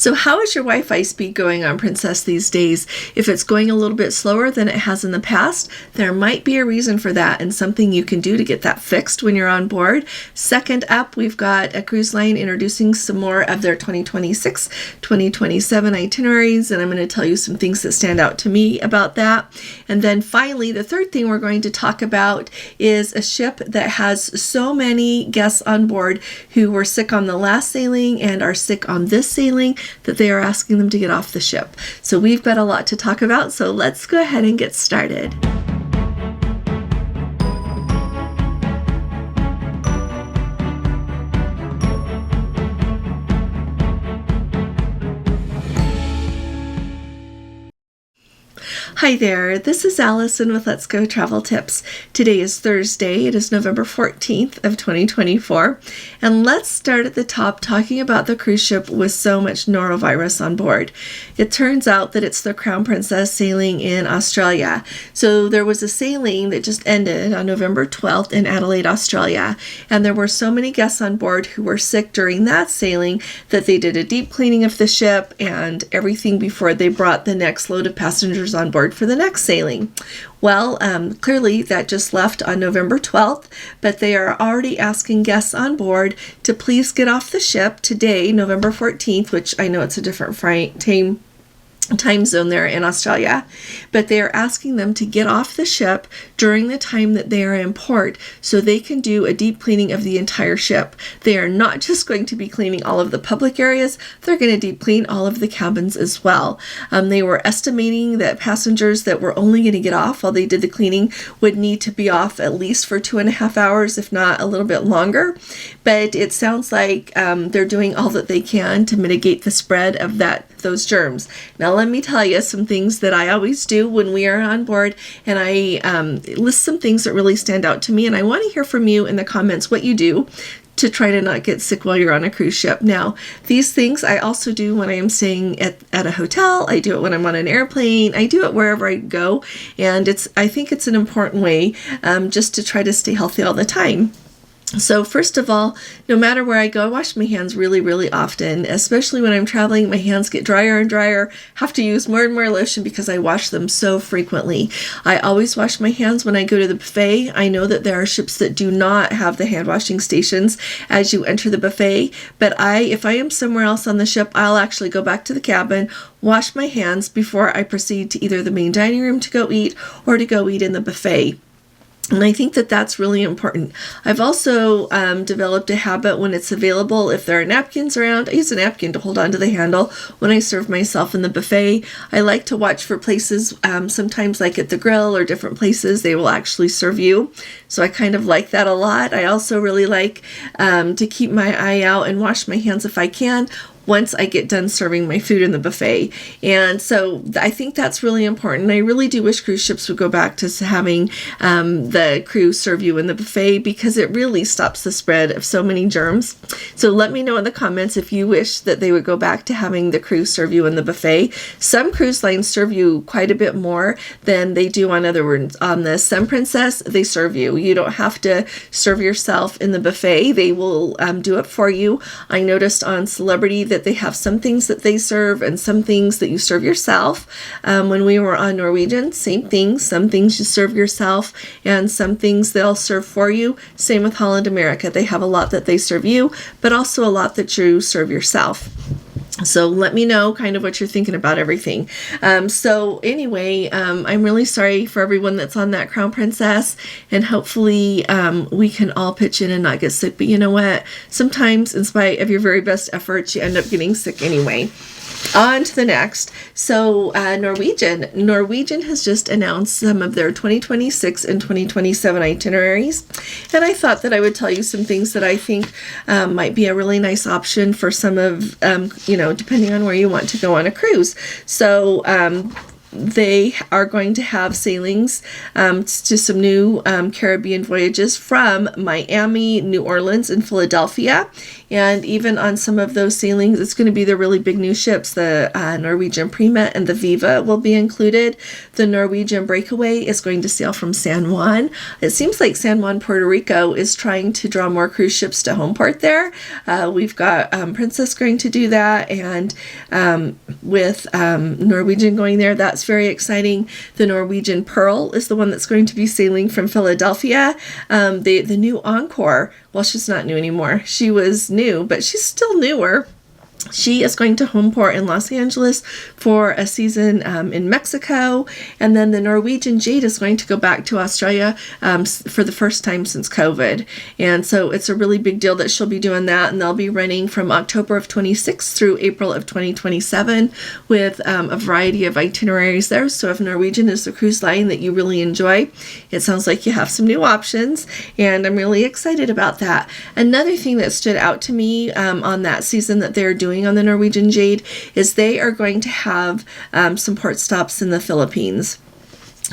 So how is your Wi-Fi speed going on Princess these days? If it's going a little bit slower than it has in the past, there might be a reason for that and something you can do to get that fixed when you're on board. Second up, we've got a cruise line introducing some more of their 2026, 2027 itineraries, and I'm going to tell you some things that stand out to me about that. And then finally, the third thing we're going to talk about is a ship that has so many guests on board who were sick on the last sailing and are sick on this sailing that they are asking them to get off the ship. So we've got a lot to talk about, so let's go ahead and get started. Hi there, this is Allison with Let's Go Travel Tips. Today is Thursday, it is November 14th of 2024, and let's start at the top talking about the cruise ship with so much norovirus on board. It turns out that it's the Crown Princess sailing in Australia. So there was a sailing that just ended on November 12th in Adelaide, Australia, and there were so many guests on board who were sick during that sailing that they did a deep cleaning of the ship and everything before they brought the next load of passengers on board for the next sailing. Well, clearly that just left on November 12th, but they are already asking guests on board to please get off the ship today, November 14th, which I know it's a different time zone there in Australia, but they are asking them to get off the ship during the time that they are in port so they can do a deep cleaning of the entire ship. They are not just going to be cleaning all of the public areas, they're going to deep clean all of the cabins as well. They were estimating that passengers that were only going to get off while they did the cleaning would need to be off at least for 2.5 hours, if not a little bit longer, but it sounds like they're doing all that they can to mitigate the spread of those germs. Now let me tell you some things that I always do when we are on board, and I list some things that really stand out to me, and I want to hear from you in the comments what you do to try to not get sick while you're on a cruise ship. Now, these things I also do when I am staying at a hotel. I do it when I'm on an airplane. I do it wherever I go, and I think it's an important way just to try to stay healthy all the time. So first of all, no matter where I go, I wash my hands really, really often, especially when I'm traveling. My hands get drier and drier, have to use more and more lotion because I wash them so frequently. I always wash my hands when I go to the buffet. I know that there are ships that do not have the hand washing stations as you enter the buffet, but if I am somewhere else on the ship, I'll actually go back to the cabin, wash my hands before I proceed to either the main dining room to go eat or to go eat in the buffet. And I think that that's really important. I've also developed a habit when it's available, if there are napkins around, I use a napkin to hold onto the handle when I serve myself in the buffet. I like to watch for places, sometimes like at the grill or different places, they will actually serve you. So I kind of like that a lot. I also really like to keep my eye out and wash my hands if I can once I get done serving my food in the buffet. And so I think that's really important. I really do wish cruise ships would go back to having the crew serve you in the buffet because it really stops the spread of so many germs. So let me know in the comments if you wish that they would go back to having the crew serve you in the buffet. Some cruise lines serve you quite a bit more than they do on other ones. On the Sun Princess, they serve you. You don't have to serve yourself in the buffet. They will do it for you. I noticed on Celebrity that they have some things that they serve and some things that you serve yourself. When we were on Norwegian, same thing. Some things you serve yourself and some things they'll serve for you. Same with Holland America. They have a lot that they serve you, but also a lot that you serve yourself. So let me know kind of what you're thinking about everything. So anyway, I'm really sorry for everyone that's on that Crown Princess, and hopefully we can all pitch in and not get sick. But you know what? Sometimes in spite of your very best efforts, you end up getting sick anyway. On to the next. So Norwegian has just announced some of their 2026 and 2027 itineraries, and I thought that I would tell you some things that I think might be a really nice option for some of depending on where you want to go on a cruise. So they are going to have sailings to some new Caribbean voyages from Miami, New Orleans, and Philadelphia. And even on some of those sailings, it's going to be the really big new ships. The Norwegian Prima and the Viva will be included. The Norwegian Breakaway is going to sail from San Juan. It seems like San Juan, Puerto Rico is trying to draw more cruise ships to home port there. We've got Princess going to do that, and with Norwegian going there, that's very exciting. The Norwegian Pearl is the one that's going to be sailing from Philadelphia. The new Encore, well, she's not new anymore. She was new, but she's still newer. She is going to home port in Los Angeles for a season in Mexico. And then the Norwegian Jade is going to go back to Australia for the first time since COVID. And so it's a really big deal that she'll be doing that. And they'll be running from October of 26 through April of 2027 with a variety of itineraries there. So if Norwegian is the cruise line that you really enjoy, it sounds like you have some new options. And I'm really excited about that. Another thing that stood out to me on that season that they're doing on the Norwegian Jade is they are going to have some port stops in the Philippines.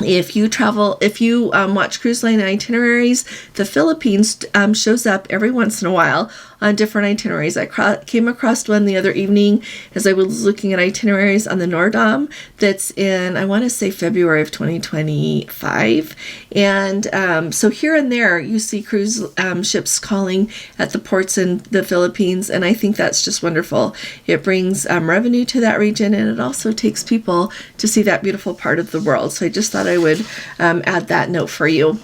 If you watch cruise line itineraries, the Philippines shows up every once in a while on different itineraries. I came across one the other evening as I was looking at itineraries on the Nordam that's in, I want to say, February of 2025. And so here and there you see cruise ships calling at the ports in the Philippines, and I think that's just wonderful. It brings revenue to that region, and it also takes people to see that beautiful part of the world. So I just thought I would add that note for you.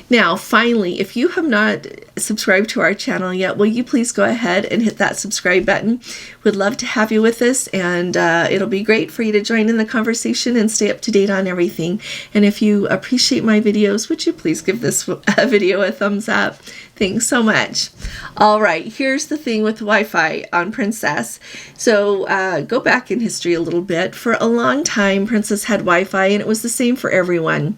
Now, finally, if you have not subscribed to our channel yet, will you please go ahead and hit that subscribe button? We'd love to have you with us, and it'll be great for you to join in the conversation and stay up to date on everything. And if you appreciate my videos, would you please give this video a thumbs up? Thanks so much. All right, here's the thing with Wi-Fi on Princess. So go back in history a little bit. For a long time, Princess had Wi-Fi, and it was the same for everyone.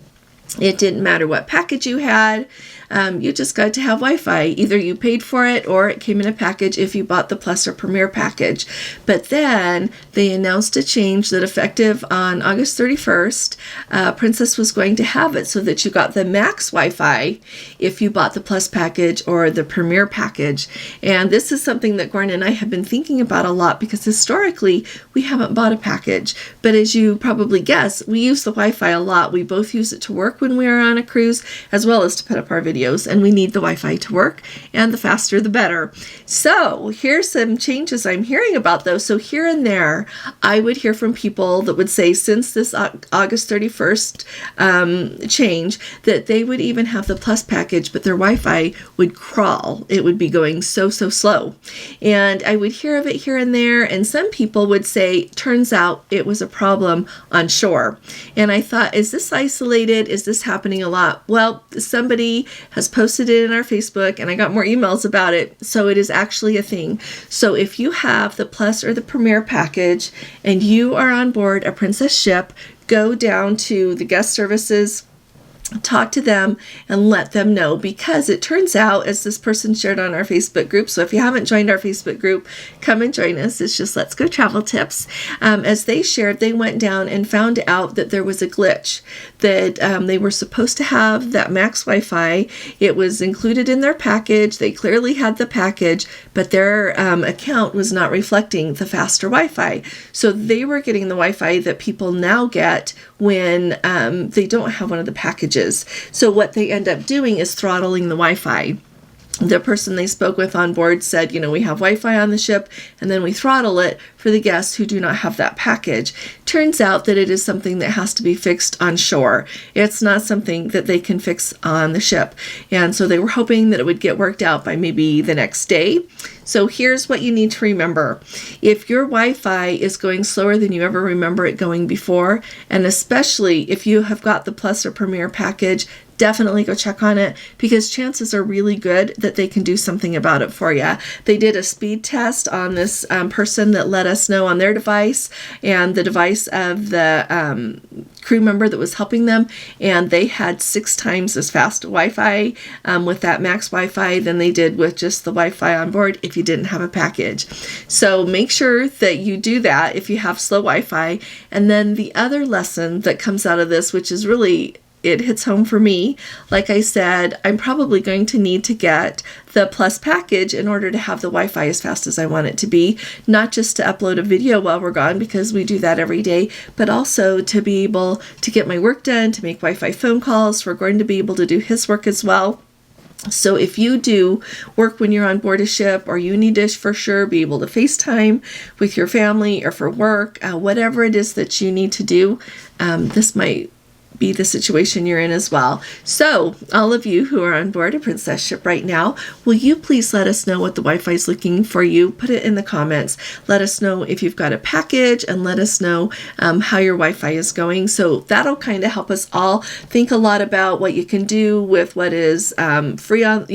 It didn't matter what package you had. You just got to have Wi-Fi. Either you paid for it or it came in a package if you bought the Plus or Premier package. But then they announced a change that effective on August 31st, Princess was going to have it so that you got the Max Wi-Fi if you bought the Plus package or the Premier package. And this is something that Gordon and I have been thinking about a lot because historically we haven't bought a package. But as you probably guess, we use the Wi-Fi a lot. We both use it to work when we are on a cruise as well as to put up our videos, and we need the Wi-Fi to work, and the faster the better. So here's some changes I'm hearing about those. So here and there I would hear from people that would say since this August 31st change that they would even have the Plus package, but their Wi-Fi would crawl. It would be going so slow. And I would hear of it here and there, and some people would say, turns out it was a problem on shore. And I thought, is this isolated? Is this happening a lot? Well, somebody has posted it in our Facebook, and I got more emails about it. So it is actually a thing. So if you have the Plus or the Premier package and you are on board a Princess ship, go down to the guest services, talk to them and let them know, because it turns out, as this person shared on our Facebook group, so if you haven't joined our Facebook group, come and join us. It's just Let's Go Travel Tips. As they shared, they went down and found out that there was a glitch, that they were supposed to have that Max Wi-Fi. It was included in their package. They clearly had the package, but their account was not reflecting the faster Wi-Fi. So they were getting the Wi-Fi that people now get when they don't have one of the packages. So what they end up doing is throttling the Wi-Fi. The person they spoke with on board said, we have Wi-Fi on the ship, and then we throttle it for the guests who do not have that package. Turns out that it is something that has to be fixed on shore. It's not something that they can fix on the ship. And so they were hoping that it would get worked out by maybe the next day. So here's what you need to remember. If your Wi-Fi is going slower than you ever remember it going before, and especially if you have got the Plus or Premier package, definitely go check on it, because chances are really good that they can do something about it for you. They did a speed test on this person that let us know on their device and the device of the crew member that was helping them, and they had 6 times as fast Wi-Fi with that max Wi-Fi than they did with just the Wi-Fi on board if you didn't have a package. So make sure that you do that if you have slow Wi-Fi. And then the other lesson that comes out of this, which is really, it hits home for me. Like I said, I'm probably going to need to get the Plus package in order to have the Wi-Fi as fast as I want it to be, not just to upload a video while we're gone, because we do that every day, but also to be able to get my work done, to make Wi-Fi phone calls. We're going to be able to do his work as well. So if you do work when you're on board a ship, or you need to for sure be able to FaceTime with your family or for work, whatever it is that you need to do, this might be the situation you're in as well. So all of you who are on board a Princess ship right now, will you please let us know what the Wi-Fi is looking for you? Put it in the comments. Let us know if you've got a package, and let us know how your Wi-Fi is going. So that'll kind of help us all think a lot about what you can do with what is free on,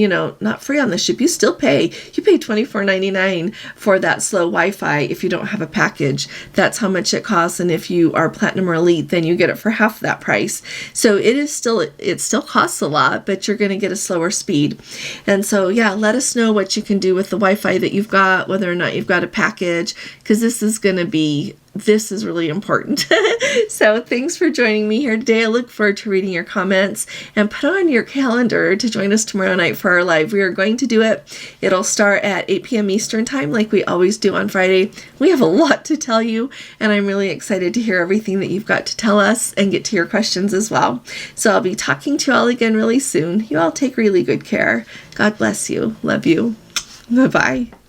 not free on the ship. You still pay. You pay $24.99 for that slow Wi-Fi if you don't have a package. That's how much it costs. And if you are Platinum or Elite, then you get it for half that price. So it still costs a lot, but you're going to get a slower speed. And so, yeah, let us know what you can do with the Wi-Fi that you've got, whether or not you've got a package, because this is really important. So thanks for joining me here today. I look forward to reading your comments, and put on your calendar to join us tomorrow night for our live. We are going to do it. It'll start at 8 p.m. Eastern time, like we always do on Friday. We have a lot to tell you, and I'm really excited to hear everything that you've got to tell us and get to your questions as well. So I'll be talking to you all again really soon. You all take really good care. God bless you. Love you. Bye-bye.